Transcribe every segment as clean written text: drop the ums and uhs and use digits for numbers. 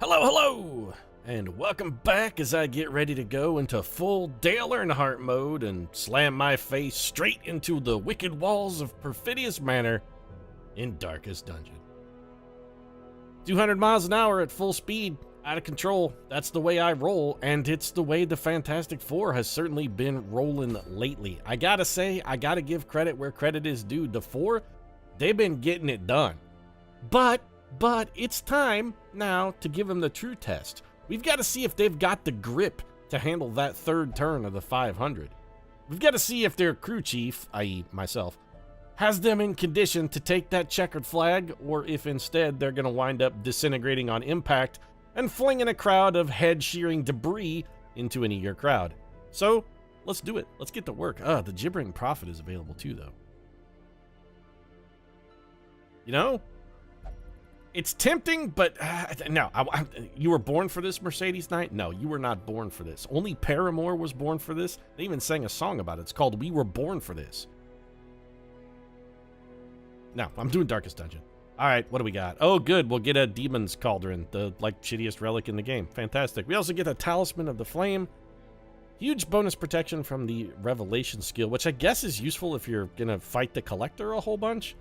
Hello, hello, and welcome back as I get ready to go into full Dale Earnhardt mode and slam my face straight into the wicked walls of Perfidious Manor in Darkest Dungeon. 200 miles an hour at full speed, out of control. That's the way I roll, and it's the way the Fantastic Four has certainly been rolling lately. I gotta say, I gotta give credit where credit is due. The Four, they've been getting it done. But it's time now to give them the true test. We've got to see if they've got the grip to handle that third turn of the 500. We've got to see if their crew chief, i.e. myself, has them in condition to take that checkered flag, or if instead they're going to wind up disintegrating on impact and flinging a crowd of head-shearing debris into an eager crowd. So, let's do it. Let's get to work. The Gibbering Prophet is available too, though. You know? It's tempting, but no. You were born for this, Mercedes Knight? No, you were not born for this. Only Paramore was born for this. They even sang a song about it. It's called We Were Born for This. No, I'm doing Darkest Dungeon. All right, what do we got? Oh, good. We'll get a Demon's Cauldron, the shittiest relic in the game. Fantastic. We also get a Talisman of the Flame. Huge bonus protection from the Revelation skill, which I guess is useful if you're going to fight the Collector a whole bunch.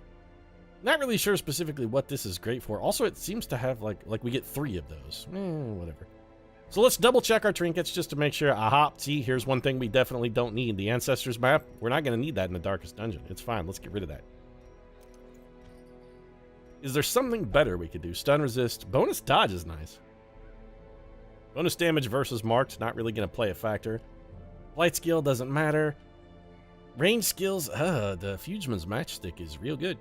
Not really sure specifically what this is great for. Also, it seems to have, like we get 3 of those. Whatever. So let's double check our trinkets just to make sure. Aha, see, here's one thing we definitely don't need. The Ancestors map. We're not going to need that in the Darkest Dungeon. It's fine. Let's get rid of that. Is there something better we could do? Stun resist. Bonus dodge is nice. Bonus damage versus marked. Not really going to play a factor. Flight skill doesn't matter. Range skills. The Fugeman's Matchstick is real good.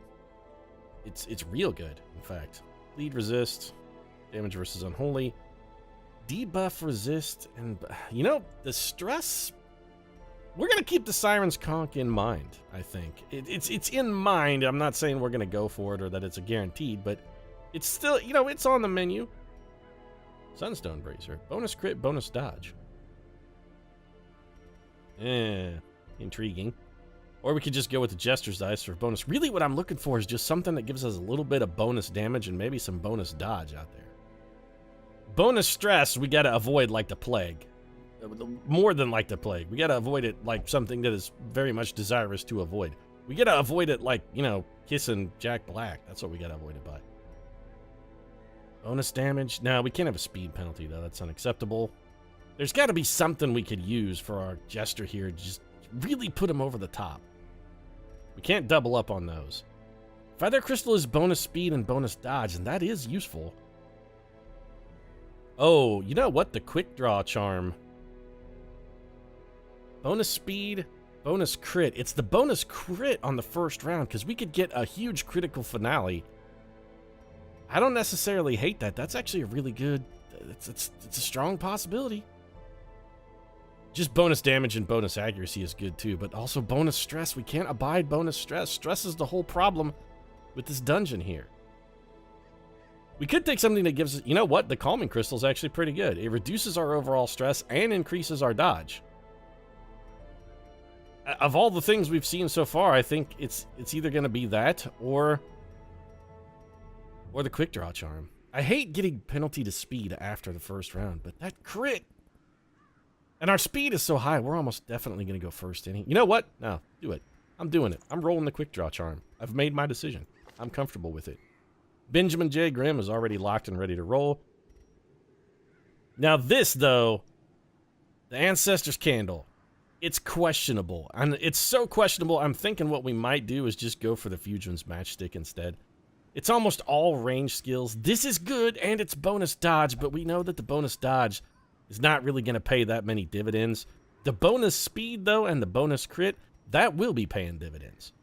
It's real good, in fact. Lead resist, damage versus unholy, debuff resist, and you know, the stress. We're gonna keep the Siren's Conch in mind. I think it's in mind. I'm not saying we're gonna go for it or that it's a guaranteed, but it's still, you know, it's on the menu. Sunstone Bracer, bonus crit, bonus dodge. Intriguing. Or we could just go with the Jester's Dice for bonus. Really, what I'm looking for is just something that gives us a little bit of bonus damage and maybe some bonus dodge out there. Bonus stress, we gotta avoid like the plague. More than like the plague. We gotta avoid it like something that is very much desirous to avoid. We gotta avoid it like, you know, kissing Jack Black. That's what we gotta avoid it by. Bonus damage? No, we can't have a speed penalty, though. That's unacceptable. There's gotta be something we could use for our Jester here. Just really put him over the top. We can't double up on those. Feather Crystal is bonus speed and bonus dodge, and that is useful. Oh, you know what? The Quick Draw Charm. Bonus speed, bonus crit. It's the bonus crit on the first round, because we could get a huge critical finale. I don't necessarily hate that. That's actually a really good... It's a strong possibility. Just bonus damage and bonus accuracy is good too, but also bonus stress. We can't abide bonus stress. Stress is the whole problem with this dungeon here. We could take something that gives us... You know what? The Calming Crystal is actually pretty good. It reduces our overall stress and increases our dodge. Of all the things we've seen so far, I think it's either going to be that or the Quick Draw Charm. I hate getting penalty to speed after the first round, but that crit... And our speed is so high, we're almost definitely going to go first inning. You know what? No, do it. I'm doing it. I'm rolling the Quick Draw Charm. I've made my decision. I'm comfortable with it. Benjamin J. Grimm is already locked and ready to roll. Now this, though, the Ancestor's Candle, it's questionable. And it's so questionable, I'm thinking what we might do is just go for the Fugeman's Matchstick instead. It's almost all range skills. This is good, and it's bonus dodge, but we know that the bonus dodge is not really going to pay that many dividends. The bonus speed, though, and the bonus crit, that will be paying dividends.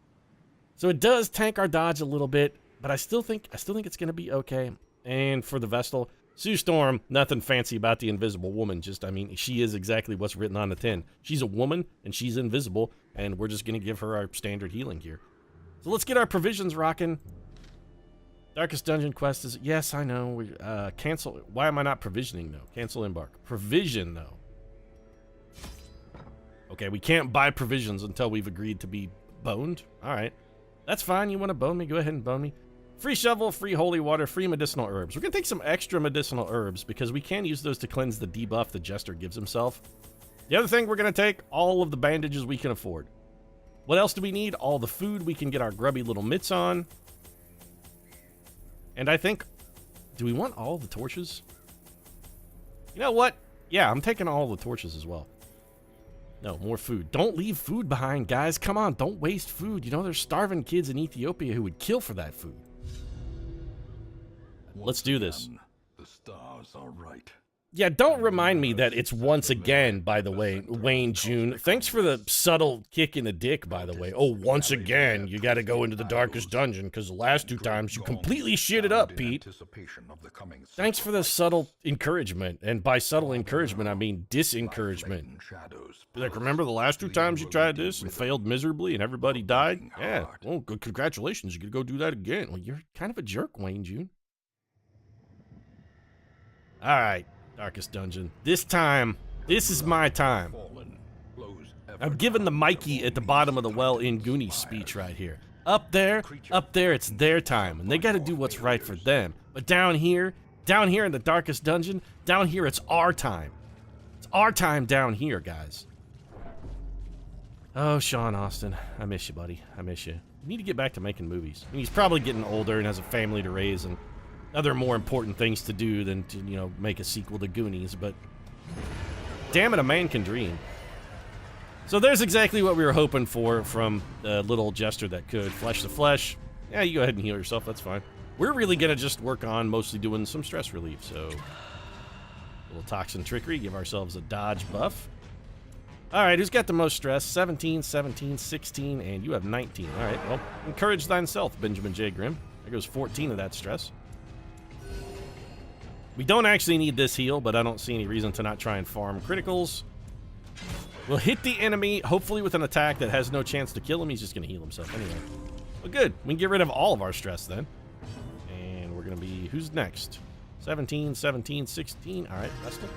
So it does tank our dodge a little bit, but I still think it's going to be okay. And for the Vestal, Sue Storm, nothing fancy about the Invisible Woman. Just, I mean, she is exactly what's written on the tin. She's a woman, and she's invisible, and we're just going to give her our standard healing here. So let's get our provisions rocking. Darkest Dungeon quest is... Yes, I know. We, cancel... Why am I not provisioning, though? Cancel embark. Provision, though. Okay, we can't buy provisions until we've agreed to be boned. All right. That's fine. You want to bone me? Go ahead and bone me. Free shovel, free holy water, free medicinal herbs. We're going to take some extra medicinal herbs because we can use those to cleanse the debuff the Jester gives himself. The other thing we're going to take, all of the bandages we can afford. What else do we need? All the food we can get our grubby little mitts on. And I think, do we want all the torches? You know what? Yeah, I'm taking all the torches as well. No, more food. Don't leave food behind, guys. Come on, don't waste food. You know, there's starving kids in Ethiopia who would kill for that food. Let's do this. The stars are right. Yeah, don't remind me that it's once again, by the way, Wayne June. Thanks for the subtle kick in the dick, by the way. Oh, once again, you gotta go into the darkest dungeon, because the last 2 times you completely shit it up, Pete. Thanks for the subtle encouragement, and by subtle encouragement, I mean disencouragement. Like, remember the last 2 times you tried this and failed miserably and everybody died? Yeah, well, good, congratulations, you could go do that again. Well, you're kind of a jerk, Wayne June. Alright. Darkest dungeon. This time, this is my time. I'm giving the Mikey at the bottom of the well in Goonies speech right here. Up there, it's their time, and they gotta do what's right for them. But down here in the darkest dungeon, down here it's our time. It's our time down here, guys. Oh, Sean Austin, I miss you, buddy. I miss you. You need to get back to making movies. I mean, he's probably getting older and has a family to raise and other more important things to do than to, you know, make a sequel to Goonies, but damn it, a man can dream. So there's exactly what we were hoping for from the little Jester that could. Flesh to flesh. Yeah, you go ahead and heal yourself, that's fine. We're really gonna just work on mostly doing some stress relief, so a little toxin trickery, give ourselves a dodge buff. Alright, who's got the most stress? 17, 17, 16, and you have 19. Alright, well, encourage thyself, Benjamin J. Grimm. There goes 14 of that stress. We don't actually need this heal, but I don't see any reason to not try and farm criticals. We'll hit the enemy, hopefully with an attack that has no chance to kill him. He's just going to heal himself anyway. Well, good. We can get rid of all of our stress then. And we're going to be... Who's next? 17, 17, 16. All right, Rustin.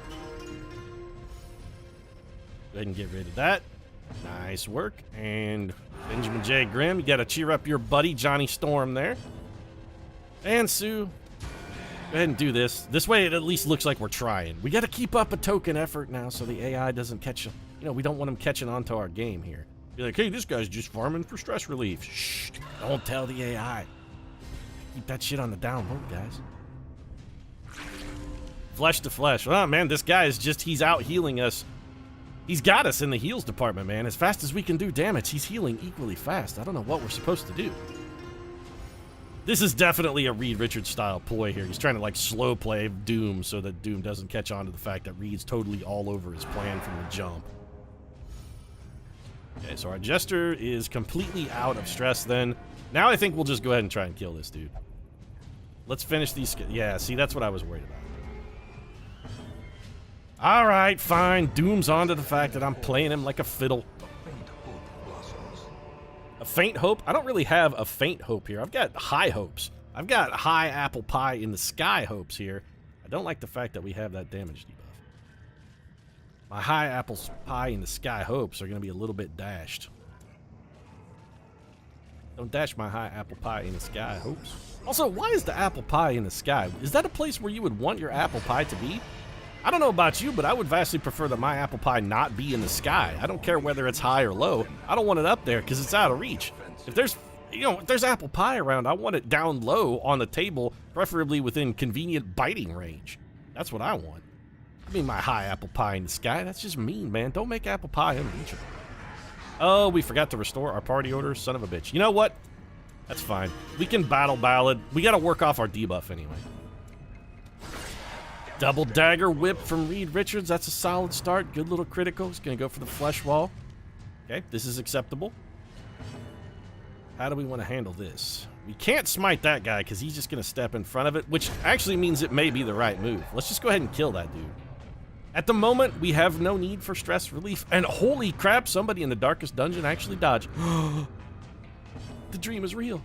Go ahead and get rid of that. Nice work. And Benjamin J. Grimm, you got to cheer up your buddy, Johnny Storm there. And Sue... Go ahead and do this. This way it at least looks like we're trying. We got to keep up a token effort now so the AI doesn't catch... You know, we don't want them catching on to our game here. Be like, hey, this guy's just farming for stress relief. Shh, don't tell the AI. Keep that shit on the down low, guys. Flesh to flesh. Oh, man, this guy is just... He's out healing us. He's got us in the heals department, man. As fast as we can do damage, he's healing equally fast. I don't know what we're supposed to do. This is definitely a Reed Richards style ploy here. He's trying to like slow play Doom so that Doom doesn't catch on to the fact that Reed's totally all over his plan from the jump. Okay, so our Jester is completely out of stress then. Now I think we'll just go ahead and try and kill this dude. Let's finish these... Yeah, see, that's what I was worried about. Alright, fine. Doom's onto the fact that I'm playing him like a fiddle. A faint hope? I don't really have a faint hope here. I've got high hopes. I've got high apple pie in the sky hopes here. I don't like the fact that we have that damage debuff. My high apple pie in the sky hopes are going to be a little bit dashed. Don't dash my high apple pie in the sky hopes. Also, why is the apple pie in the sky? Is that a place where you would want your apple pie to be? I don't know about you, but I would vastly prefer that my apple pie not be in the sky. I don't care whether it's high or low. I don't want it up there because it's out of reach. If there's, if there's apple pie around, I want it down low on the table, preferably within convenient biting range. That's what I want. I mean, my high apple pie in the sky. That's just mean, man. Don't make apple pie unreachable. Oh, we forgot to restore our party order. Son of a bitch. You know what? That's fine. We can battle ballad. We got to work off our debuff anyway. Double dagger whip from Reed Richards. That's a solid start. Good little critical. He's going to go for the flesh wall. Okay, this is acceptable. How do we want to handle this? We can't smite that guy because he's just going to step in front of it, which actually means it may be the right move. Let's just go ahead and kill that dude. At the moment, we have no need for stress relief. And holy crap, somebody in the darkest dungeon actually dodged. The dream is real.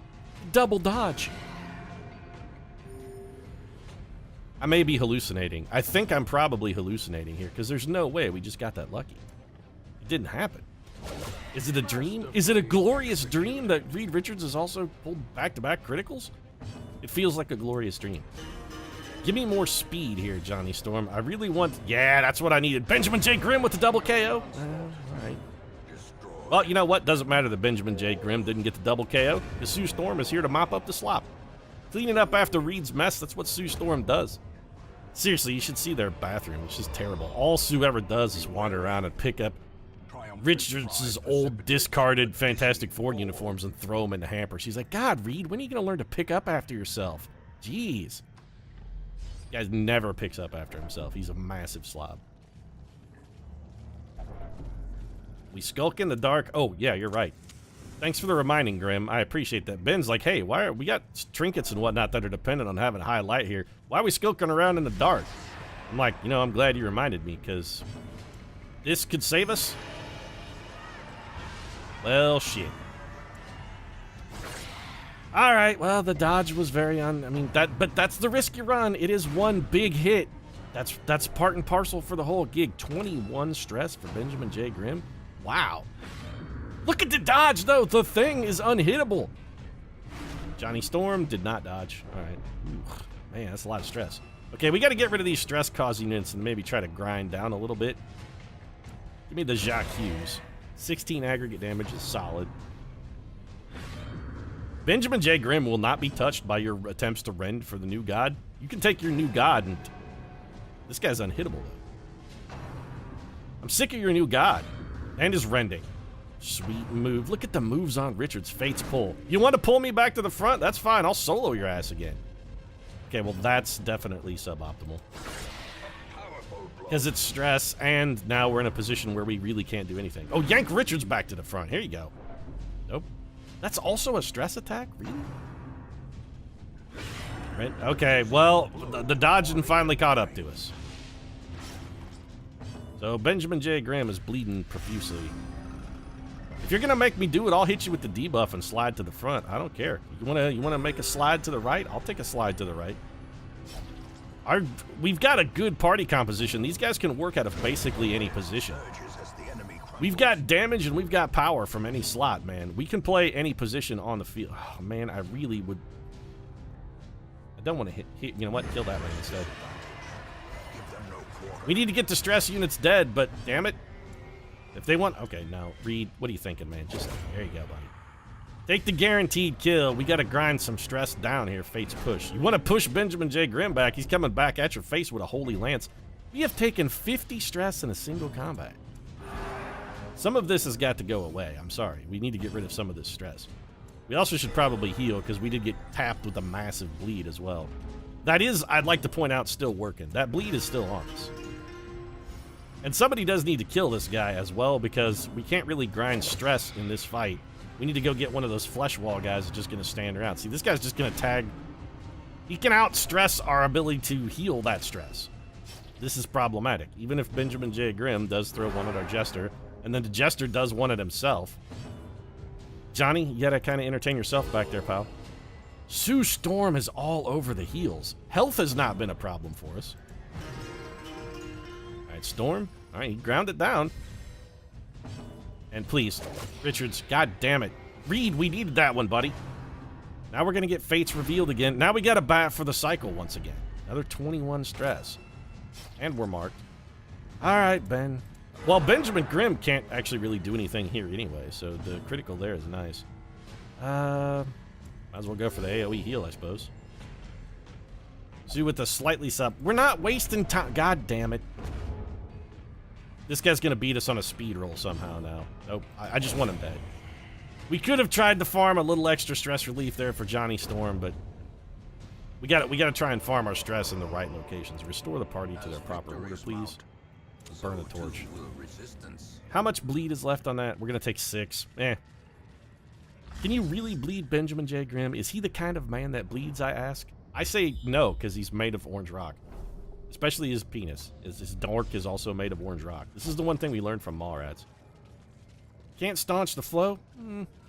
Double dodge. I may be hallucinating. I think I'm probably hallucinating here because there's no way we just got that lucky. It didn't happen. Is it a dream? Is it a glorious dream that Reed Richards has also pulled back-to-back criticals? It feels like a glorious dream. Give me more speed here, Johnny Storm. I really want... Yeah, that's what I needed. Benjamin J. Grimm with the double KO. All right. Well, you know what? Doesn't matter that Benjamin J. Grimm didn't get the double KO. Because Sue Storm is here to mop up the slop. Cleaning up after Reed's mess, that's what Sue Storm does. Seriously, you should see their bathroom. It's just terrible. All Sue ever does is wander around and pick up Richards' old, discarded Fantastic Four uniforms and throw them in the hamper. She's like, God, Reed, when are you going to learn to pick up after yourself? Jeez. Guy never picks up after himself. He's a massive slob. We skulk in the dark. Oh, yeah, you're right. Thanks for the reminding, Grim. I appreciate that. Ben's like, hey, we got trinkets and whatnot that are dependent on having high light here. Why are we skulking around in the dark? I'm like, I'm glad you reminded me, because this could save us. Well, shit. All right, well, the dodge was but that's the risk you run. It is one big hit. That's part and parcel for the whole gig. 21 stress for Benjamin J. Grimm. Wow. Look at the dodge, though. The thing is unhittable. Johnny Storm did not dodge. All right. Ooh, man, that's a lot of stress. Okay, we got to get rid of these stress-causing units and maybe try to grind down a little bit. Give me the Jacques Hughes. 16 aggregate damage is solid. Benjamin J. Grimm will not be touched by your attempts to rend for the new god. You can take your new god and... This guy's unhittable, though. I'm sick of your new god. And his rending. Sweet move. Look at the moves on Richard's Fate's pull. You want to pull me back to the front? That's fine. I'll solo your ass again. Okay, well, that's definitely suboptimal. Because it's stress, and now we're in a position where we really can't do anything. Oh, yank Richards back to the front. Here you go. Nope. That's also a stress attack? Really? Right. Okay, well, the dodging finally caught up to us. So Benjamin J. Grimm is bleeding profusely. If you're gonna make me do it, I'll hit you with the debuff and slide to the front. I don't care. You wanna make a slide to the right? I'll take a slide to the right. We've got a good party composition. These guys can work out of basically any position. We've got damage and we've got power from any slot, man. We can play any position on the field. Oh, man, I really would... I don't want to hit... You know what? Kill that man instead. We need to get the stress units dead, but damn it. If they want... Okay, now, Reed, what are you thinking, man? Just... There you go, buddy. Take the guaranteed kill. We got to grind some stress down here, Fate's push. You want to push Benjamin J. Grimm back. He's coming back at your face with a holy lance. We have taken 50 stress in a single combat. Some of this has got to go away. I'm sorry. We need to get rid of some of this stress. We also should probably heal because we did get tapped with a massive bleed as well. That is, I'd like to point out, still working. That bleed is still on us. And somebody does need to kill this guy as well because we can't really grind stress in this fight. We need to go get one of those flesh wall guys that's just going to stand around. See, this guy's just going to tag. He can out-stress our ability to heal that stress. This is problematic. Even if Benjamin J. Grimm does throw one at our Jester, and then the Jester does one at himself. Johnny, you gotta kind of entertain yourself back there, pal. Sue Storm is all over the heels. Health has not been a problem for us. All right, Storm. All right, he ground it down. And please, Richards, god damn it. Reed, we needed that one, buddy. Now we're gonna get Fates revealed again. Now we got a bat for the cycle once again. Another 21 stress. And we're marked. All right, Ben. Well, Benjamin Grimm can't actually really do anything here anyway, so the critical there is nice. Might as well go for the AoE heal, I suppose. See, with the slightly sub... We're not wasting time. God damn it. This guy's going to beat us on a speed roll somehow now. Nope. I just want him dead. We could have tried to farm a little extra stress relief there for Johnny Storm, but... We got to try and farm our stress in the right locations. Restore the party to their proper order, please. Burn the torch. How much bleed is left on that? We're going to take 6. Eh. Can you really bleed Benjamin J. Grimm? Is he the kind of man that bleeds, I ask? I say no, because he's made of orange rock. Especially his penis. His dork is also made of orange rock. This is the one thing we learned from Mallrats. Can't staunch the flow?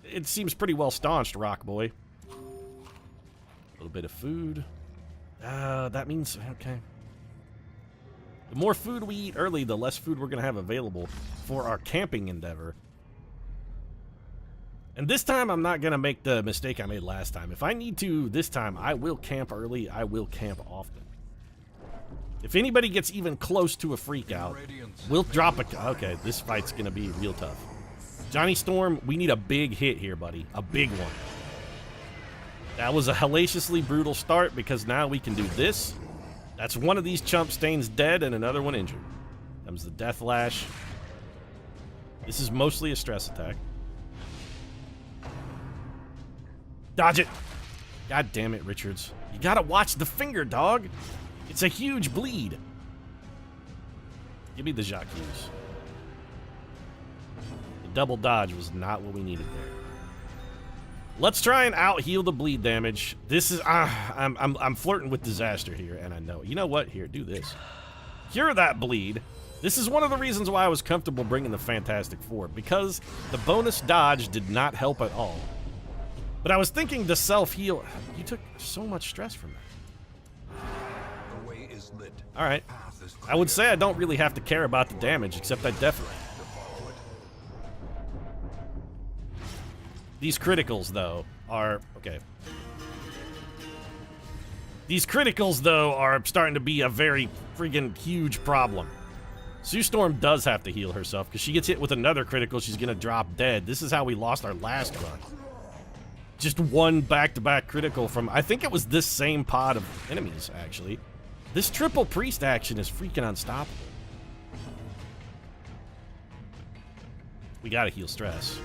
It seems pretty well staunched, rock boy. A little bit of food. That means... Okay. The more food we eat early, the less food we're going to have available for our camping endeavor. And this time, I'm not going to make the mistake I made last time. If I need to this time, I will camp early. I will camp often. If anybody gets even close to a freak out, we'll drop a... Okay, this fight's going to be real tough. Johnny Storm, we need a big hit here, buddy. A big one. That was a hellaciously brutal start because now we can do this. That's one of these chump stains dead and another one injured. Comes the Death Lash. This is mostly a stress attack. Dodge it. God damn it, Richards. You gotta watch the finger, dog. It's a huge bleed. Give me the Jacques. The double dodge was not what we needed there. Let's try and out-heal the bleed damage. This is... I'm flirting with disaster here, and I know. You know what? Here, do this. Cure that bleed. This is one of the reasons why I was comfortable bringing the Fantastic Four, because the bonus dodge did not help at all. But I was thinking the self-heal... You took so much stress from that. The way is lit. All right. I would say I don't really have to care about the damage, except I definitely... These criticals, though, are... Okay. These criticals, though, are starting to be a very friggin' huge problem. Sue Storm does have to heal herself, because she gets hit with another critical, she's gonna drop dead. This is how we lost our last run. Just one back-to-back critical from... I think it was this same pod of enemies, actually. This triple priest action is freaking unstoppable. We gotta heal stress.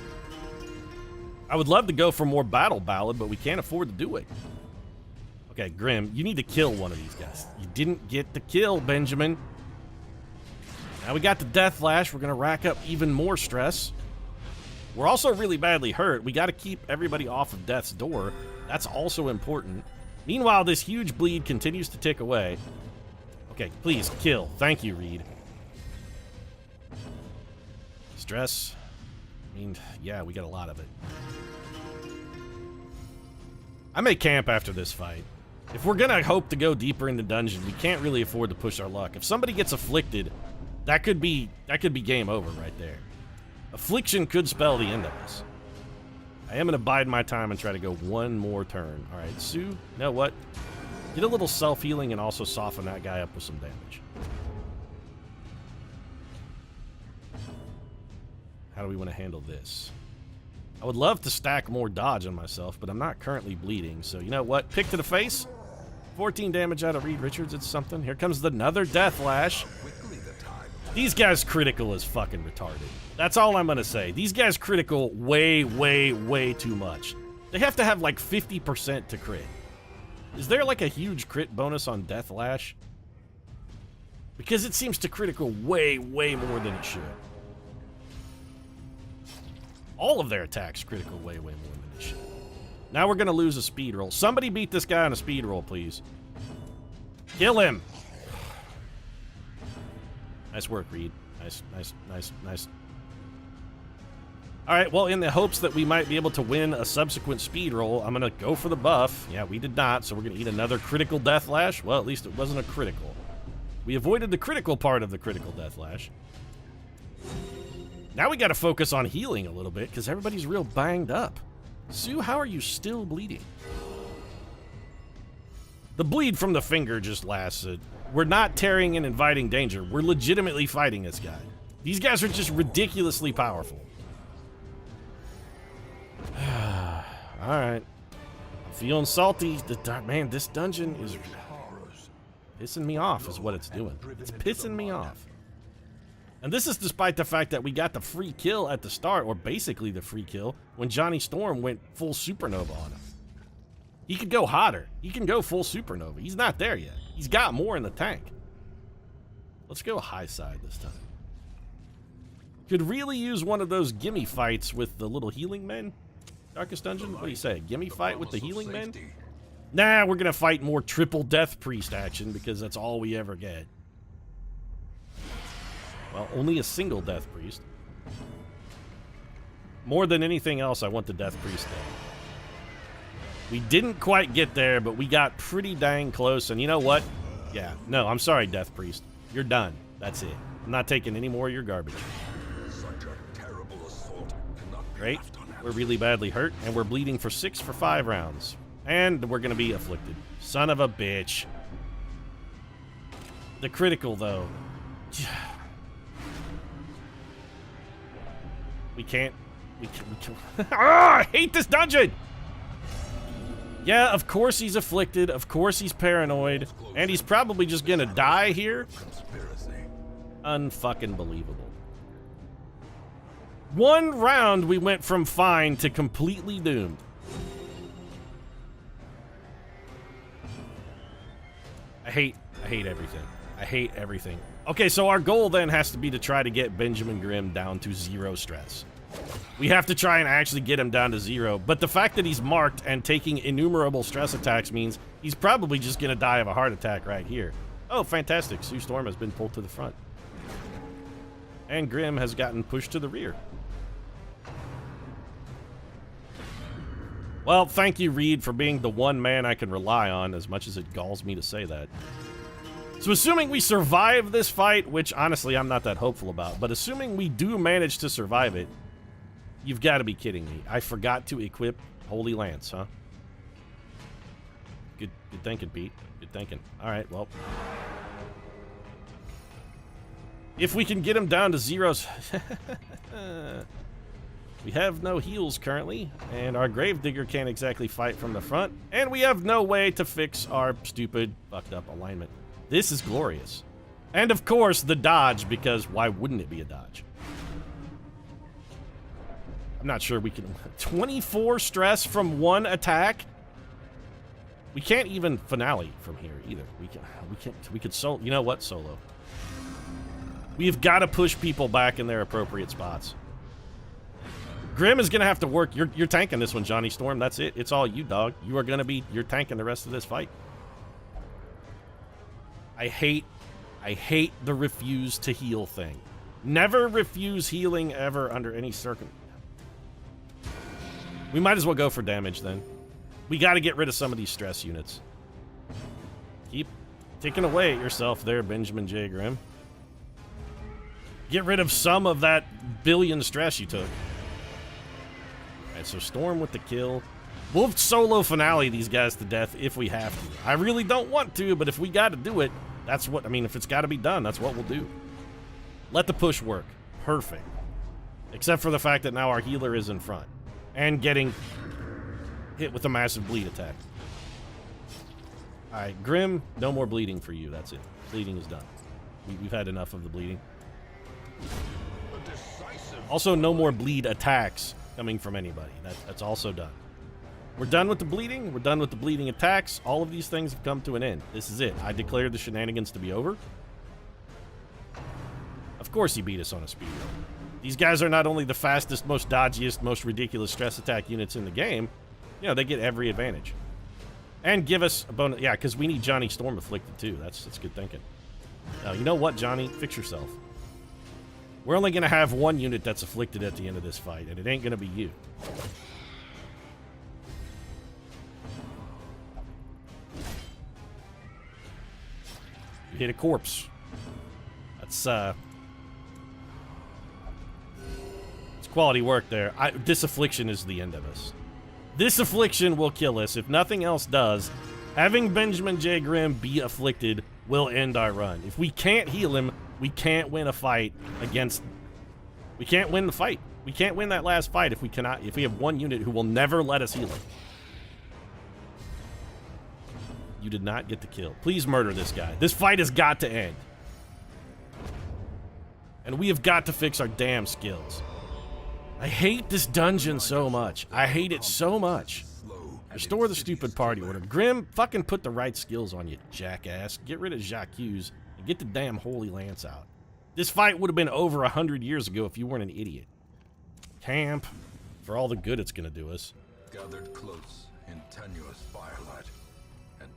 I would love to go for more Battle Ballad, but we can't afford to do it. Okay, Grim, you need to kill one of these guys. You didn't get the kill, Benjamin. Now we got the Death Lash. We're going to rack up even more stress. We're also really badly hurt. We got to keep everybody off of death's door. That's also important. Meanwhile, this huge bleed continues to tick away. Okay, please, kill. Thank you, Reed. Stress. I mean, yeah, we got a lot of it. I may camp after this fight. If we're gonna hope to go deeper in the dungeon, we can't really afford to push our luck. If somebody gets afflicted, that could be game over right there. Affliction could spell the end of us. I am gonna bide my time and try to go one more turn. All right, Sue, you know what? Get a little self-healing and also soften that guy up with some damage. How do we want to handle this? I would love to stack more dodge on myself, but I'm not currently bleeding, so you know what? Pick to the face. 14 damage out of Reed Richards, it's something. Here comes another Death Lash. These guys critical is fucking retarded. That's all I'm gonna say. These guys critical way, way, way too much. They have to have like 50% to crit. Is there like a huge crit bonus on Death Lash? Because it seems to critical way, way more than it should. All of their attacks critical way, way more than this shit. Now we're going to lose a speed roll. Somebody beat this guy on a speed roll, please. Kill him. Nice work, Reed. Nice, nice, nice, nice. All right, well, in the hopes that we might be able to win a subsequent speed roll, I'm going to go for the buff. Yeah, we did not, so we're going to eat another critical Death Lash. Well, at least it wasn't a critical. We avoided the critical part of the critical Death Lash. Now we got to focus on healing a little bit because everybody's real banged up. Sue, how are you still bleeding? The bleed from the finger just lasted. We're not tearing and inviting danger. We're legitimately fighting this guy. These guys are just ridiculously powerful. All right. I'm feeling salty. Man, this dungeon is pissing me off is what it's doing. It's pissing me off. And this is despite the fact that we got the free kill at the start, or basically the free kill, when Johnny Storm went full supernova on him. He could go hotter. He can go full supernova. He's not there yet. He's got more in the tank. Let's go high side this time. Could really use one of those gimme fights with the little healing men. Darkest Dungeon? What do you say? Gimme fight with the healing men? Nah, we're going to fight more triple Death Priest action because that's all we ever get. Well, only a single Death Priest. More than anything else, I want the Death Priest there. We didn't quite get there, but we got pretty dang close. And you know what? Yeah, no, I'm sorry, Death Priest. You're done. That's it. I'm not taking any more of your garbage. Such a terrible assault cannot be Great. left unanswered. We're really badly hurt, and we're bleeding for 6 for 5 rounds. And we're going to be afflicted. Son of a bitch. The critical, though. We can't. Ah, I hate this dungeon! Yeah, of course he's afflicted. Of course he's paranoid. And he's probably just gonna die here. Unfucking believable. One round we went from fine to completely doomed. I hate everything. I hate everything. Okay, so our goal then has to be to try to get Benjamin Grimm down to 0 stress. We have to try and actually get him down to 0, but the fact that he's marked and taking innumerable stress attacks means he's probably just gonna die of a heart attack right here. Oh, fantastic. Sue Storm has been pulled to the front. And Grimm has gotten pushed to the rear. Well, thank you, Reed, for being the one man I can rely on, as much as it galls me to say that. So assuming we survive this fight, which honestly I'm not that hopeful about, but assuming we do manage to survive it, you've got to be kidding me. I forgot to equip Holy Lance, huh? Good thinking, Pete. Good thinking. All right, well. If we can get him down to 0s... We have no heals currently, and our Gravedigger can't exactly fight from the front, and we have no way to fix our stupid, fucked up alignment. This is glorious. And of course, the dodge, because why wouldn't it be a dodge? I'm not sure we can... 24 stress from 1 attack? We can't even finale from here either. We could solo... You know what? Solo. We've got to push people back in their appropriate spots. Grimm is going to have to work. You're tanking this one, Johnny Storm. That's it. It's all you, dog. You are going to be... You're tanking the rest of this fight. I hate the refuse to heal thing. Never refuse healing ever under any circumstance. We might as well go for damage then. We got to get rid of some of these stress units. Keep ticking away at yourself there, Benjamin J. Grimm. Get rid of some of that billion stress you took. Alright, so Storm with the kill. We'll solo finale these guys to death if we have to. I really don't want to, but if we got to do it, that's what... I mean, if it's got to be done, that's what we'll do. Let the push work. Perfect. Except for the fact that now our healer is in front. And getting hit with a massive bleed attack. Alright, Grimm, no more bleeding for you. That's it. Bleeding is done. We've had enough of the bleeding. Also, no more bleed attacks coming from anybody. That's also done. We're done with the bleeding. We're done with the bleeding attacks. All of these things have come to an end. This is it. I declared the shenanigans to be over. Of course he beat us on a speed run. These guys are not only the fastest, most dodgiest, most ridiculous stress attack units in the game, you know, they get every advantage. And give us a bonus. Yeah, because we need Johnny Storm afflicted too. That's good thinking. Now, you know what, Johnny? Fix yourself. We're only going to have one unit that's afflicted at the end of this fight, and it ain't going to be you. You hit a corpse. That's, it's quality work there. This affliction is the end of us. This affliction will kill us. If nothing else does, having Benjamin J. Grimm be afflicted will end our run. If we can't heal him, we can't win a fight against... We can't win the fight. We can't win that last fight if we have one unit who will never let us heal him. You did not get the kill. Please murder this guy. This fight has got to end. And we have got to fix our damn skills. I hate this dungeon so much. I hate it so much. Restore the stupid party order. Grimm, fucking put the right skills on you, jackass. Get rid of Jacques and get the damn Holy Lance out. This fight would have been over 100 years ago if you weren't an idiot. Camp, for all the good it's gonna do us. Gathered close in tenuous firelight.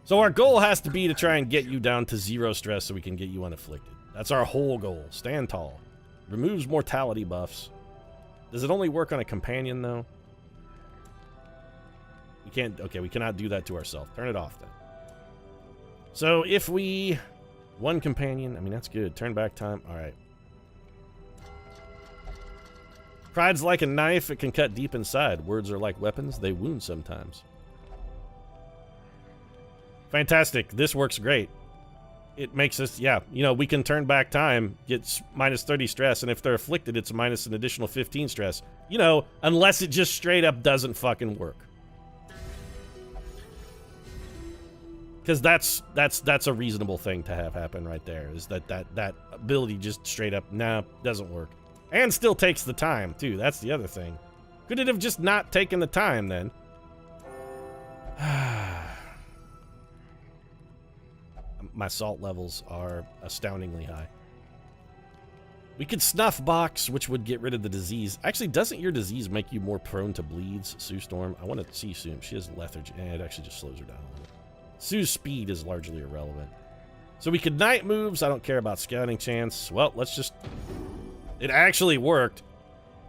So our goal has to be to try and get you down to 0 stress so we can get you unafflicted. That's our whole goal. Stand tall. Removes mortality buffs. Does it only work on a companion, though? We can't... Okay, we cannot do that to ourselves. Turn it off, then. So, if we... One companion. I mean, that's good. Turn back time. All right. Pride's like a knife, it can cut deep inside. Words are like weapons, they wound sometimes. Fantastic, this works great. It makes us, yeah, you know, we can turn back time, get minus 30 stress, and if they're afflicted, it's minus an additional 15 stress. You know, unless it just straight up doesn't fucking work. Because that's a reasonable thing to have happen right there, is that ability just straight up, nah, doesn't work. And still takes the time, too. That's the other thing. Could it have just not taken the time, then? My salt levels are astoundingly high. We could snuff box, which would get rid of the disease. Actually, doesn't your disease make you more prone to bleeds, Sue Storm? I want to see Sue. She has lethargy. It actually just slows her down a little. Sue's speed is largely irrelevant. So we could night moves. I don't care about scouting chance. Well, let's just... It actually worked.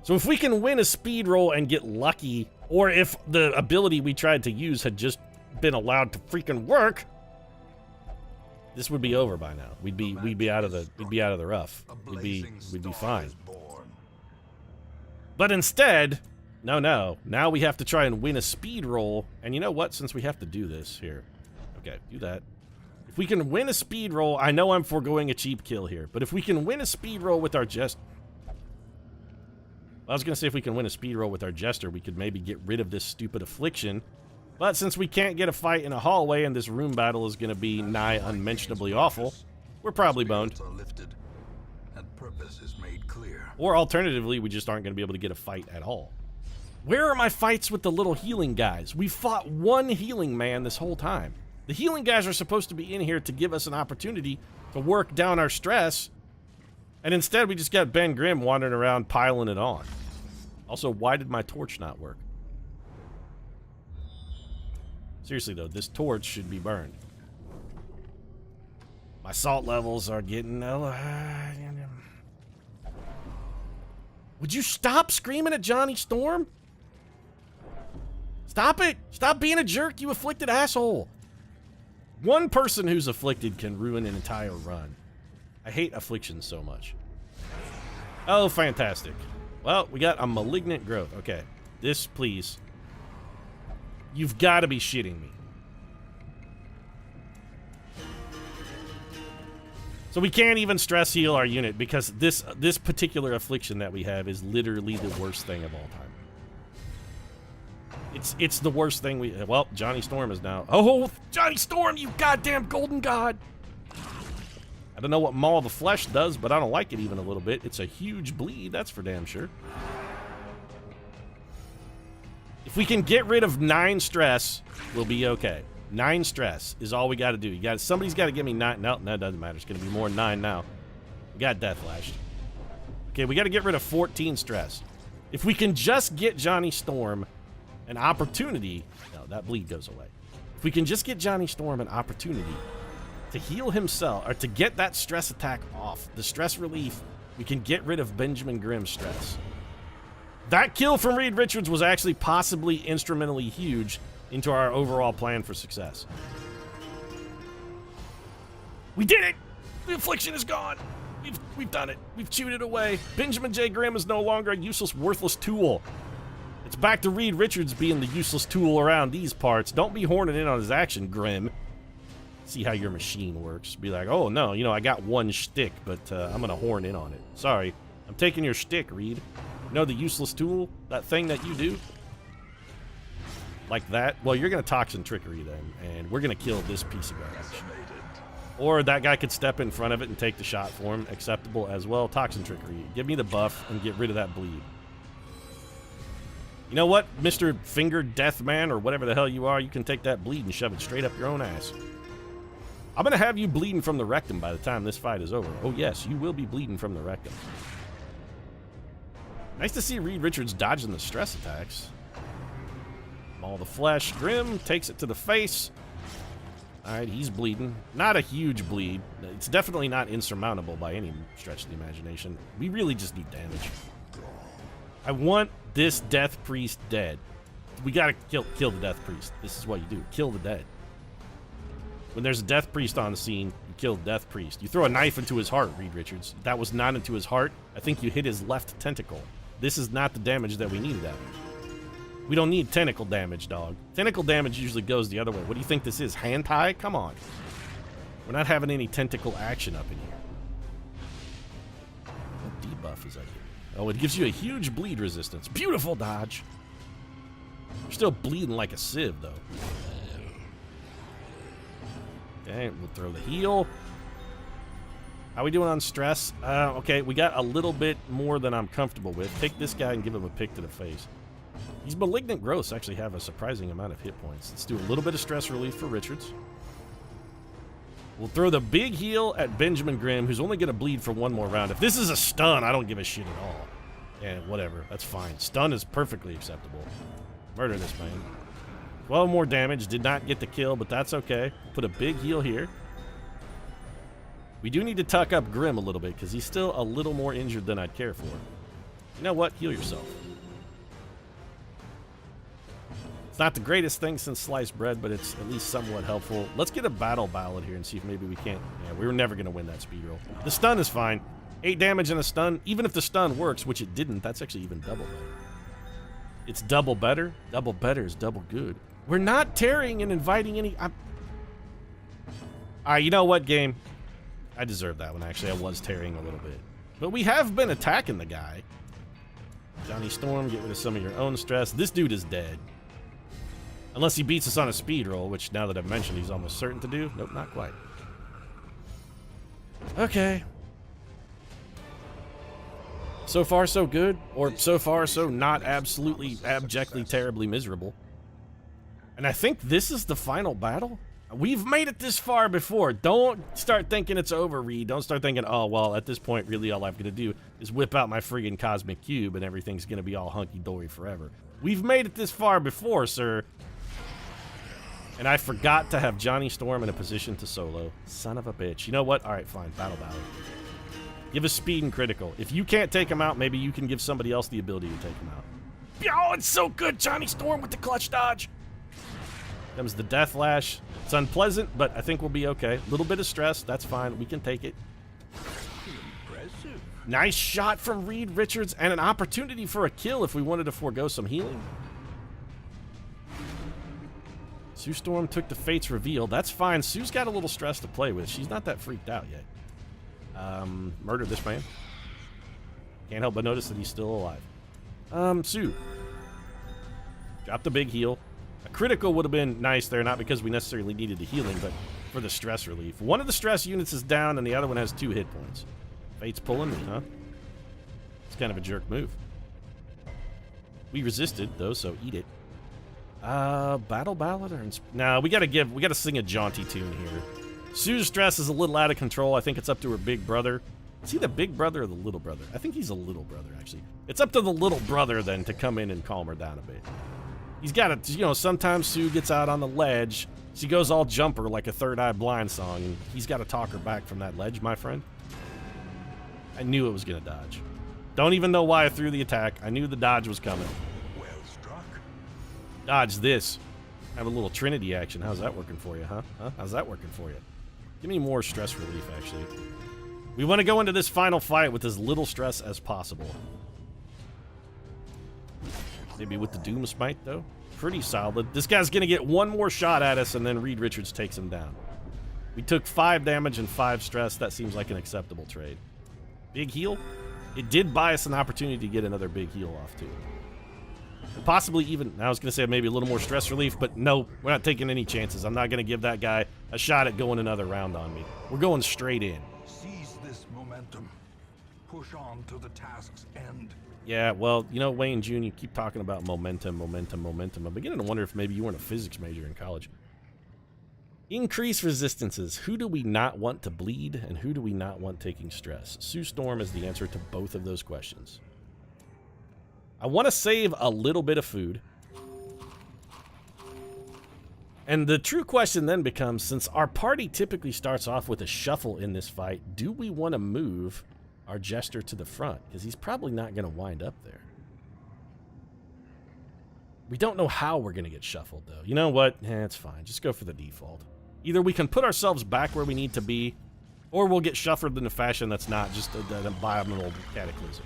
So if we can win a speed roll and get lucky, or if the ability we tried to use had just been allowed to freaking work, this would be over by now. We'd be out of the rough. We'd be fine. But instead, no. Now we have to try and win a speed roll. And you know what? Since we have to do this here. Okay, do that. If we can win a speed roll, I know I'm foregoing a cheap kill here, but if we can win a speed roll with our I was gonna say if we can win a speed roll with our jester, we could maybe get rid of this stupid affliction. But since we can't get a fight in a hallway and this room battle is gonna be nigh unmentionably awful, we're probably boned. Lifted, and purpose is made clear. Or alternatively, we just aren't gonna be able to get a fight at all. Where are my fights with the little healing guys? We fought one healing man this whole time. The healing guys are supposed to be in here to give us an opportunity to work down our stress, and instead we just got Ben Grimm wandering around piling it on. Also, why did my torch not work? Seriously though, this torch should be burned. My salt levels are getting... Would you stop screaming at Johnny Storm? Stop it! Stop being a jerk, you afflicted asshole! One person who's afflicted can ruin an entire run. I hate afflictions so much. Oh, fantastic. Well, we got a malignant growth. Okay, this, please. You've got to be shitting me. So we can't even stress heal our unit because this particular affliction that we have is literally the worst thing of all time. It's the worst thing we... Well, Johnny Storm is now... Oh, Johnny Storm, you goddamn golden god! I don't know what Maw of the Flesh does, but I don't like it even a little bit. It's a huge bleed, that's for damn sure. If we can get rid of 9 stress, we'll be okay. 9 stress is all we got to do. Somebody's got to give me 9. No, that doesn't matter. It's going to be more than 9 now. We got Death Flashed. Okay, we got to get rid of 14 stress. If we can just get Johnny Storm an opportunity... No, that bleed goes away. If we can just get Johnny Storm an opportunity to heal himself, or to get that stress attack off, the stress relief, we can get rid of Benjamin Grimm's stress. That kill from Reed Richards was actually possibly instrumentally huge into our overall plan for success. We did it! The affliction is gone! We've done it. We've chewed it away. Benjamin J. Grimm is no longer a useless, worthless tool. It's back to Reed Richards being the useless tool around these parts. Don't be horning in on his action, Grimm. See how your machine works. Be like, oh no, you know, I got one shtick, but I'm gonna horn in on it. Sorry, I'm taking your shtick, Reed. You know the useless tool? That thing that you do? Like that? Well, you're gonna toxin trickery then, and we're gonna kill this piece of garbage. Or that guy could step in front of it and take the shot for him. Acceptable as well. Toxin trickery. Give me the buff and get rid of that bleed. You know what, Mr. Fingered Death Man, or whatever the hell you are, you can take that bleed and shove it straight up your own ass. I'm gonna have you bleeding from the rectum by the time this fight is over. Oh yes, you will be bleeding from the rectum. Nice to see Reed Richards dodging the stress attacks. Maw of the Flesh. Grimm takes it to the face. Alright, he's bleeding. Not a huge bleed. It's definitely not insurmountable by any stretch of the imagination. We really just need damage. I want this Death Priest dead. We gotta kill the Death Priest. This is what you do. Kill the dead. When there's a Death Priest on the scene, you kill the Death Priest. You throw a knife into his heart, Reed Richards. If that was not into his heart, I think you hit his left tentacle. This is not the damage that we needed out of it. We don't need tentacle damage, dog. Tentacle damage usually goes the other way. What do you think this is? Hand tie? Come on. We're not having any tentacle action up in here. What debuff is that? Oh, it gives you a huge bleed resistance. Beautiful dodge. You're still bleeding like a sieve, though. Okay, we'll throw the heal. How we doing on stress? Okay, we got a little bit more than I'm comfortable with. Take this guy and give him a pick to the face. These malignant growths actually have a surprising amount of hit points. Let's do a little bit of stress relief for Richards. We'll throw the big heal at Benjamin Grimm, who's only going to bleed for one more round. If this is a stun, I don't give a shit at all. Yeah, whatever. That's fine. Stun is perfectly acceptable. Murder this man. 12 more damage. Did not get the kill, but that's okay. Put a big heal here. We do need to tuck up Grimm a little bit, because he's still a little more injured than I'd care for. You know what? Heal yourself. It's not the greatest thing since sliced bread, but it's at least somewhat helpful. Let's get a battle ballad here and see if maybe we can't. Yeah, we were never going to win that speed roll. The stun is fine. 8 damage and a stun. Even if the stun works, which it didn't, that's actually even double better. It's double better. Double better is double good. We're not tearing and inviting any... Alright, you know what, game? I deserve that one, actually. I was tearing a little bit. But we have been attacking the guy. Johnny Storm, get rid of some of your own stress. This dude is dead. Unless he beats us on a speed roll, which now that I've mentioned he's almost certain to do. Nope, not quite. Okay. So far, so good. Or so far, so not absolutely, abjectly, terribly miserable. And I think this is the final battle. We've made it this far before. Don't start thinking it's over, Reed. Don't start thinking, oh, well, at this point, really all I'm going to do is whip out my friggin' cosmic cube and everything's going to be all hunky-dory forever. We've made it this far before, sir. And I forgot to have Johnny Storm in a position to solo. Son of a bitch. You know what? All right, fine. Battle ballad. Give us speed and critical. If you can't take him out, maybe you can give somebody else the ability to take him out. Oh, it's so good. Johnny Storm with the clutch dodge. Comes the death lash. It's unpleasant, but I think we'll be okay. A little bit of stress. That's fine. We can take it. Impressive. Nice shot from Reed Richards and an opportunity for a kill if we wanted to forego some healing. Sue Storm took the Fate's Reveal. That's fine. Sue's got a little stress to play with. She's not that freaked out yet. Murder this man. Can't help but notice that he's still alive. Sue. Drop the big heal. A critical would have been nice there, not because we necessarily needed the healing, but for the stress relief. One of the stress units is down, and the other one has 2 hit points. Fate's pulling me, huh? It's kind of a jerk move. We resisted, though, so eat it. Battle ballad or... Nah, we gotta sing a jaunty tune here. Sue's stress is a little out of control. I think it's up to her big brother. Is he the big brother or the little brother? I think he's a little brother, actually. It's up to the little brother, then, to come in and calm her down a bit. He's got to, you know, sometimes Sue gets out on the ledge. She goes all jumper like a Third Eye Blind song, and he's got to talk her back from that ledge, my friend. I knew it was going to dodge. Don't even know why I threw the attack. I knew the dodge was coming. Well struck. Dodge this. Have a little Trinity action. How's that working for you, huh? How's that working for you? Give me more stress relief, actually. We want to go into this final fight with as little stress as possible. Maybe with the Doom Smite, though. Pretty solid. This guy's going to get one more shot at us, and then Reed Richards takes him down. We took 5 damage and 5 stress. That seems like an acceptable trade. Big heal. It did buy us an opportunity to get another big heal off, too. And possibly even... I was going to say maybe a little more stress relief, but no, we're not taking any chances. I'm not going to give that guy a shot at going another round on me. We're going straight in. Seize this momentum. Push on to the task's end. Yeah, well, you know, Wayne Jr., you keep talking about momentum. I'm beginning to wonder if maybe you weren't a physics major in college. Increase resistances. Who do we not want to bleed, and who do we not want taking stress? Sue Storm is the answer to both of those questions. I want to save a little bit of food. And the true question then becomes, since our party typically starts off with a shuffle in this fight, do we want to move our jester to the front? Because he's probably not going to wind up there. We don't know how we're going to get shuffled, though. You know what? It's fine. Just go for the default. Either we can put ourselves back where we need to be, or we'll get shuffled in a fashion that's not just an abominable cataclysm.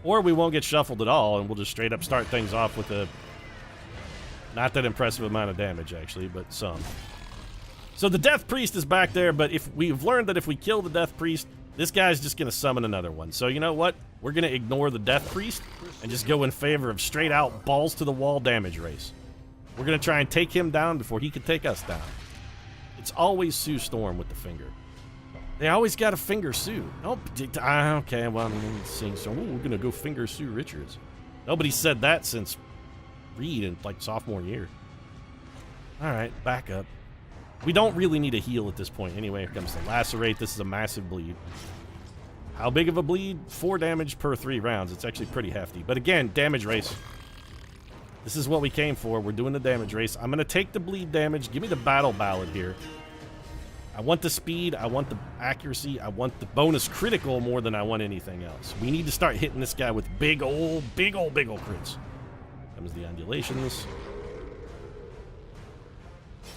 Or we won't get shuffled at all, and we'll just straight up start things off with a not that impressive amount of damage, actually, but some. So the Death Priest is back there, but if we've learned that if we kill the Death Priest, this guy's just going to summon another one. So you know what? We're going to ignore the Death Priest and just go in favor of straight out balls to the wall damage race. We're going to try and take him down before he can take us down. It's always Sue Storm with the finger. They always got to finger Sue. Oh, okay, well, I'm seeing so. We're going to go finger Sue Richards. Nobody said that since Reed in, like, sophomore year. All right, back up. We don't really need a heal at this point. Anyway, here comes the Lacerate. This is a massive bleed. How big of a bleed? 4 damage per 3 rounds. It's actually pretty hefty. But again, damage race. This is what we came for. We're doing the damage race. I'm going to take the bleed damage. Give me the battle ballad here. I want the speed. I want the accuracy. I want the bonus critical more than I want anything else. We need to start hitting this guy with big old crits. Comes the undulations.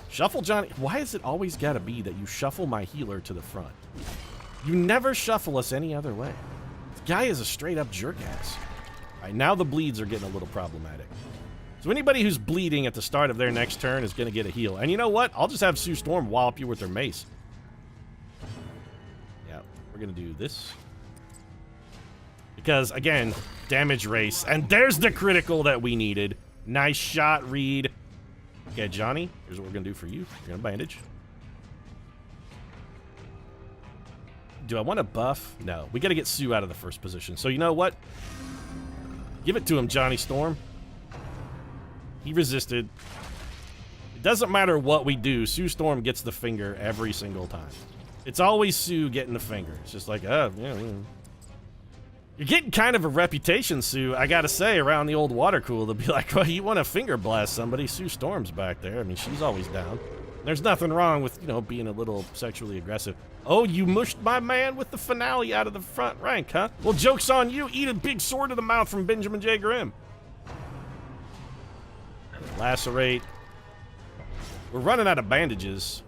Shuffle Johnny. Why has it always got to be that you shuffle my healer to the front? You never shuffle us any other way. This guy is a straight up jerk ass. All right, now the bleeds are getting a little problematic. So anybody who's bleeding at the start of their next turn is going to get a heal. And you know what? I'll just have Sue Storm wallop you with her mace. Yeah, we're going to do this. Because, again, damage race. And there's the critical that we needed. Nice shot, Reed. Okay, Johnny, here's what we're going to do for you. You're going to bandage. Do I want to buff? No. We got to get Sue out of the first position. So you know what? Give it to him, Johnny Storm. He resisted. It doesn't matter what we do. Sue Storm gets the finger every single time. It's always Sue getting the finger. It's just like, oh, yeah. You're getting kind of a reputation, Sue, I gotta say, around the old water cool to be like, well, you want to finger blast somebody? Sue Storm's back there. I mean, she's always down. There's nothing wrong with, you know, being a little sexually aggressive. Oh, you mushed my man with the finale out of the front rank, huh? Well, joke's on you. Eat a big sword to the mouth from Benjamin J. Grimm. Lacerate. We're running out of bandages,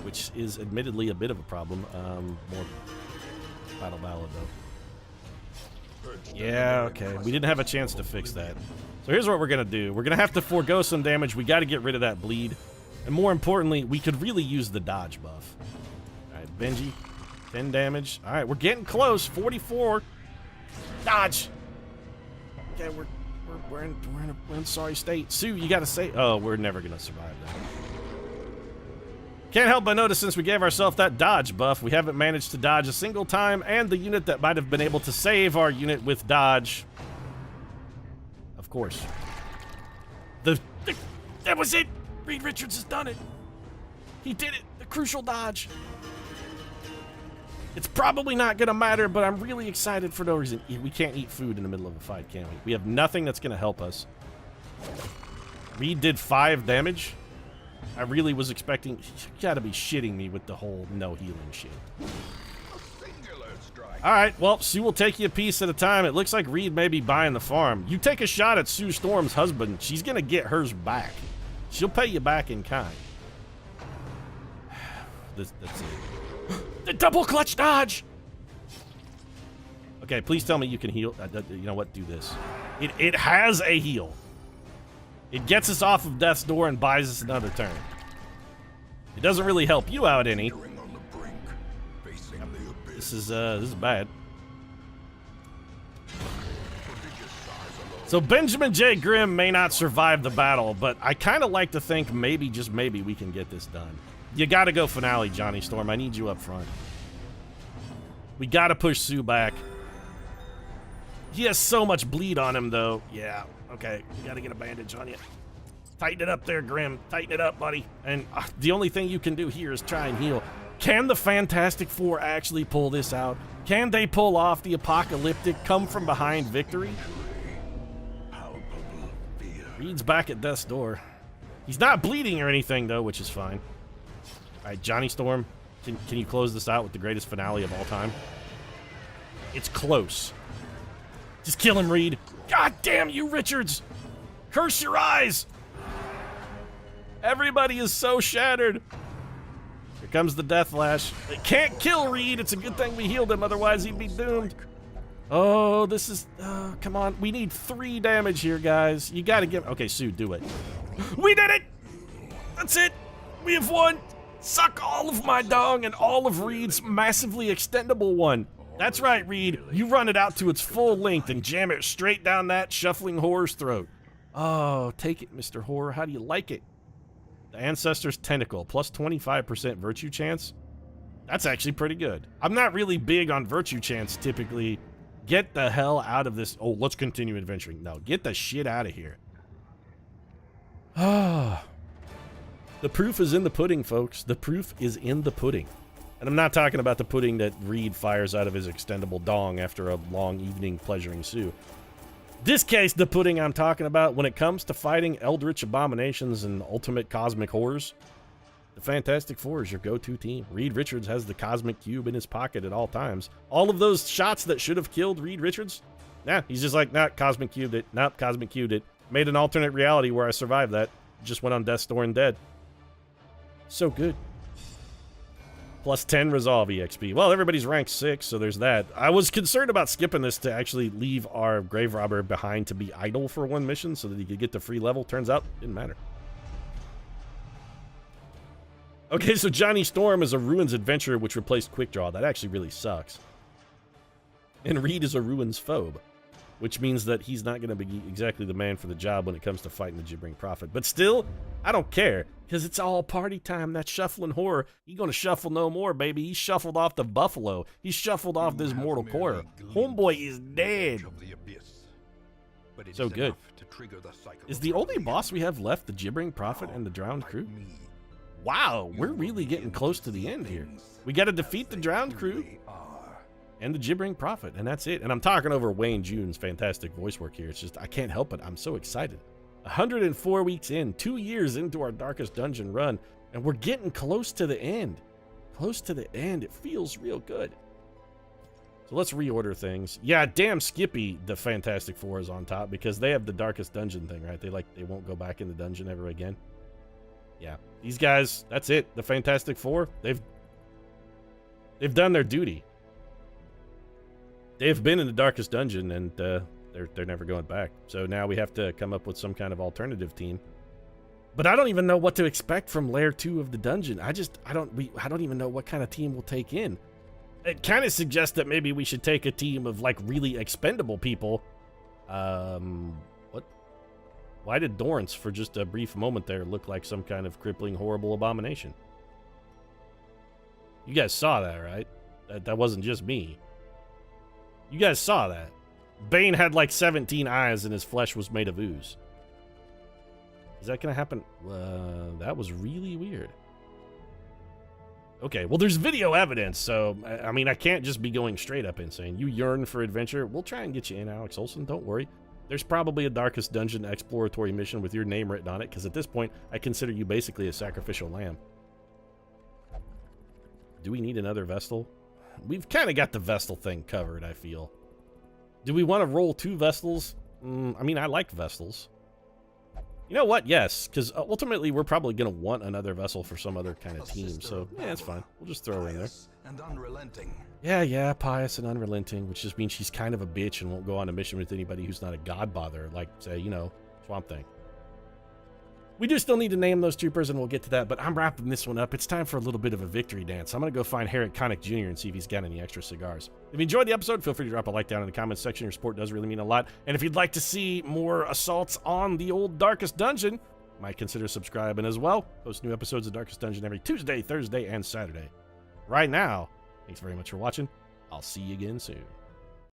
which is admittedly a bit of a problem. More battle ballad, though. Yeah, okay. We didn't have a chance to fix that. So here's what we're going to do. We're going to have to forego some damage. We got to get rid of that bleed. And more importantly, we could really use the dodge buff. All right, Benji. 10 damage. All right, we're getting close. 44. Dodge. Okay, we're in sorry state. Sue, you got to say... Oh, we're never going to survive that. Can't help but notice since we gave ourselves that dodge buff, we haven't managed to dodge a single time, and the unit that might have been able to save our unit with dodge... Of course. That was it! Reed Richards has done it! He did it! The crucial dodge! It's probably not going to matter, but I'm really excited for no reason. We can't eat food in the middle of a fight, can we? We have nothing that's going to help us. Reed did 5 damage. I really was expecting... You gotta be shitting me with the whole no healing shit. Alright, well, Sue will take you a piece at a time. It looks like Reed may be buying the farm. You take a shot at Sue Storm's husband, she's gonna get hers back. She'll pay you back in kind. That's it. The double clutch dodge! Okay, please tell me you can heal. You know what? Do this. It has a heal. It gets us off of death's door and buys us another turn. It doesn't really help you out any. This is bad. So Benjamin J. Grimm may not survive the battle, but I kind of like to think maybe, just maybe, we can get this done. You gotta go finale, Johnny Storm. I need you up front. We gotta push Sue back. He has so much bleed on him, though. Yeah. Okay, you gotta get a bandage on you. Tighten it up there, Grim. Tighten it up, buddy. And the only thing you can do here is try and heal. Can the Fantastic Four actually pull this out? Can they pull off the apocalyptic come-from-behind victory? Reed's back at death's door. He's not bleeding or anything, though, which is fine. All right, Johnny Storm, can you close this out with the greatest finale of all time? It's close. Just kill him, Reed. God damn you, Richards! Curse your eyes! Everybody is so shattered. comes the Death Lash. It can't kill Reed. It's a good thing we healed him, otherwise he'd be doomed. Oh, this is... come on. We need 3 damage here, guys. You gotta give... Okay, Sue, do it. We did it! That's it! We have won! Suck all of my dong and all of Reed's massively extendable one. That's right, Reed. You run it out to its full length and jam it straight down that shuffling whore's throat. Oh, take it, Mr. Horror. How do you like it? The Ancestor's Tentacle, plus 25% virtue chance. That's actually pretty good. I'm not really big on virtue chance, typically. Get the hell out of this. Oh, let's continue adventuring. No, get the shit out of here. Ah. The proof is in the pudding, folks. The proof is in the pudding. And I'm not talking about the pudding that Reed fires out of his extendable dong after a long evening pleasuring Sue. This case, the pudding I'm talking about, when it comes to fighting eldritch abominations and ultimate cosmic horrors, the Fantastic Four is your go-to team. Reed Richards has the cosmic cube in his pocket at all times. All of those shots that should have killed Reed Richards, nah, he's just like, nah, cosmic cubed it. Nope, cosmic cubed it. Made an alternate reality where I survived that. Just went on death's door and dead. So good. Plus 10 resolve EXP. Well, everybody's rank 6, so there's that. I was concerned about skipping this to actually leave our grave robber behind to be idle for 1 mission so that he could get the free level. Turns out, didn't matter. Okay, so Johnny Storm is a Ruins adventurer which replaced Quick Draw. That actually really sucks. And Reed is a Ruins phobe, which means that he's not going to be exactly the man for the job when it comes to fighting the Gibbering Prophet. But still, I don't care, because it's all party time. That shuffling horror, he going to shuffle no more, baby. He shuffled off the buffalo. He shuffled off this mortal coil. Homeboy is dead. So good. Is the only boss we have left the Gibbering Prophet and the Drowned Crew? Wow, we're really getting close to the end here. We got to defeat the Drowned Crew and the Gibbering Prophet, and that's it. And I'm talking over Wayne June's fantastic voice work here. It's just, I can't help it. I'm so excited. 104 weeks in, 2 years into our Darkest Dungeon run, and we're getting close to the end. Close to the end. It feels real good. So let's reorder things. Yeah, damn Skippy, the Fantastic Four is on top because they have the Darkest Dungeon thing, right? They won't go back in the dungeon ever again. Yeah, these guys, that's it. The Fantastic Four, they've done their duty. They've been in the Darkest Dungeon, and they're never going back. So now we have to come up with some kind of alternative team. But I don't even know what to expect from Layer 2 of the dungeon. I don't even know what kind of team we'll take in. It kind of suggests that maybe we should take a team of like really expendable people. What? Why did Dorrance, for just a brief moment there, look like some kind of crippling, horrible abomination? You guys saw that, right? That wasn't just me. You guys saw that. Bane had like 17 eyes and his flesh was made of ooze. Is that gonna happen? That was really weird. Okay, well, there's video evidence, so, I mean, I can't just be going straight up insane. You yearn for adventure? We'll try and get you in, Alex Olson, don't worry. There's probably a Darkest Dungeon exploratory mission with your name written on it, because at this point, I consider you basically a sacrificial lamb. Do we need another Vestal? We've kind of got the Vestal thing covered, I feel. Do we want to roll 2 Vestals? I mean, I like Vestals. You know what? Yes, because ultimately we're probably going to want another vessel for some other kind of team, so yeah, it's fine. We'll just throw her in there. And unrelenting. Yeah, pious and unrelenting, which just means she's kind of a bitch and won't go on a mission with anybody who's not a god bother, like, say, you know, Swamp Thing. We do still need to name those troopers, and we'll get to that, but I'm wrapping this one up. It's time for a little bit of a victory dance. I'm going to go find Herrick Connick Jr. and see if he's got any extra cigars. If you enjoyed the episode, feel free to drop a like down in the comments section. Your support does really mean a lot. And if you'd like to see more assaults on the old Darkest Dungeon, might consider subscribing as well. Post new episodes of Darkest Dungeon every Tuesday, Thursday, and Saturday. Right now, thanks very much for watching. I'll see you again soon.